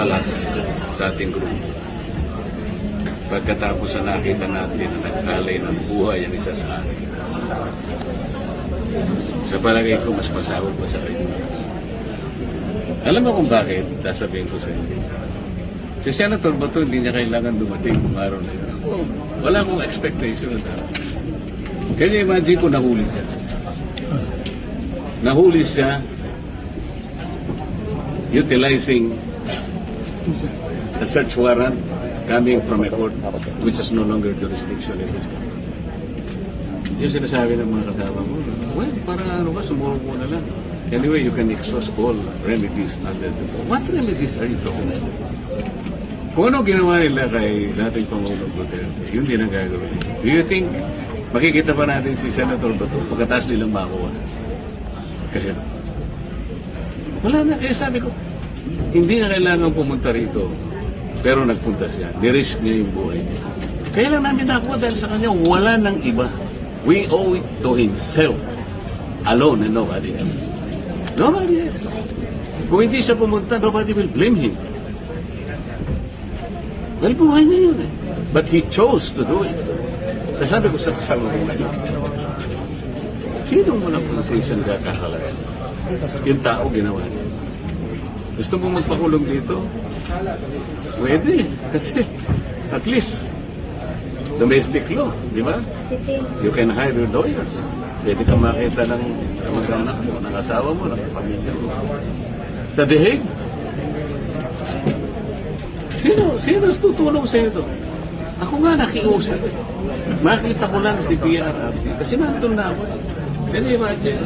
matalas sa ating grupo. Pagkatapos na nakita natin na nagkalay ng buhay ang isa sa atin. Sa palagay ko, mas masahol pa sa kayo. Alam mo kung bakit? Sasabihin ko sa inyo. Si Senator Bato, hindi niya kailangan dumating kung araw na yun. Wala akong expectation na dapat. Kaya imagine ko nahuli siya. Nahuli siya utilizing a search warrant coming from a court which has no longer jurisdiction in this country. Yung sinasabi ng mga kasama mo, well, parang ano ba, sumurong mo na lang. Anyway, you can exhaust all remedies under the law. What remedies are you talking about? Kung ano ginawa nila kay dating Pangulong Duterte, yun din ang gagawin. Do you think makikita pa natin si Senator Bato pagkatapos nilang makuha? Kasi wala na. Kaya sabi ko, hindi na kailangan pumunta rito. Pero nagpunta siya. Nirisk niya yung buhay niya. Kaya lang namin nakuha dahil sa kanya, wala nang iba. We owe it to himself alone and nobody else. Nobody else. Kung hindi siya pumunta, nobody will blame him. Dahil buhay niya yun eh. But he chose to do it. Kasi sabi ko sa kasama ko ngayon, sino mo ng position kakakalas? Yung tao ginawa niya. Gusto mo magpakulong dito? Pwede. Kasi at least domestic law, di ba? You can hire your lawyers. Pwede ka makita ng kamag-anak mo, ng asawa mo, ng pamilya mo. Sa The Hague, sino tutulong sa ito? Ako nga nakiusap. Makita ko lang si PRRT kasi nandun na ako. Can you imagine?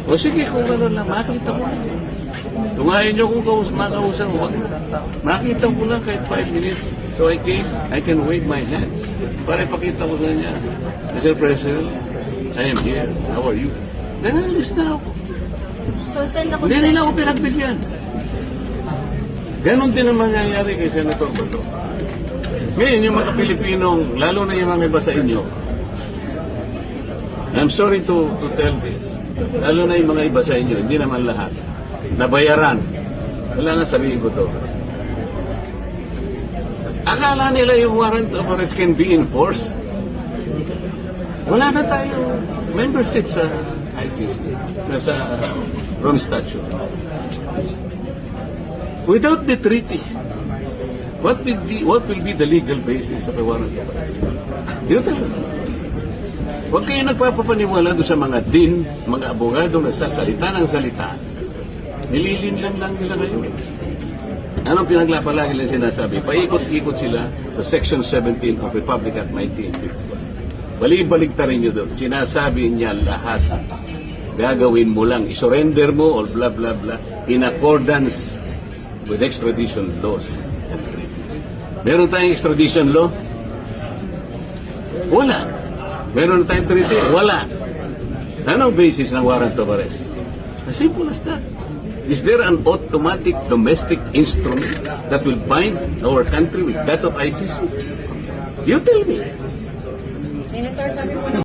O sige, kung ano lang, makita ko lang. Kung ayaw nyo kung makausap, huwag na. Makita ko lang kahit 5 minutes. So I can wave my hands. Para ipakita ko na niya, Mr. President, I am here. How are you? Nanalis na ako. So, saan ako? Hindi nila ako pinagbigyan. Ganon din ang mangyayari kay Senator Bato. Ngayon, yung mga Pilipinong, lalo na yung mga iba sa inyo, I'm sorry to tell this, lalo na yung mga iba sa inyo, hindi naman lahat, nabayaran. Wala nga sabihin ko to. Akala nila yung warrant of arrest can be enforced. Wala na tayo membership sa ICC, sa Rome Statute. Without the treaty, what will be the legal basis of a warrant of arrest? You tell me. Huwag kayo nagpapapaniwala doon sa mga din, mga abogado nagsasalita ng salita. Nililinlang lang nila ngayon. Anong pinaglapalagi lang sinasabi? Paikot-ikot sila sa Section 17 of Republic Act 1951. Balik-baliktarin nyo doon. Sinasabi niya lahat. Gagawin mo lang. Isurrender mo or blah blah blah in accordance with extradition laws and treaties. Meron tayong extradition law? Wala. Meron tayong treaty? Wala. Anong basis ng warrant of arrest? As simple as that. Is there an automatic domestic instrument that will bind our country with that of ICC? You tell me. Senator, sabi mo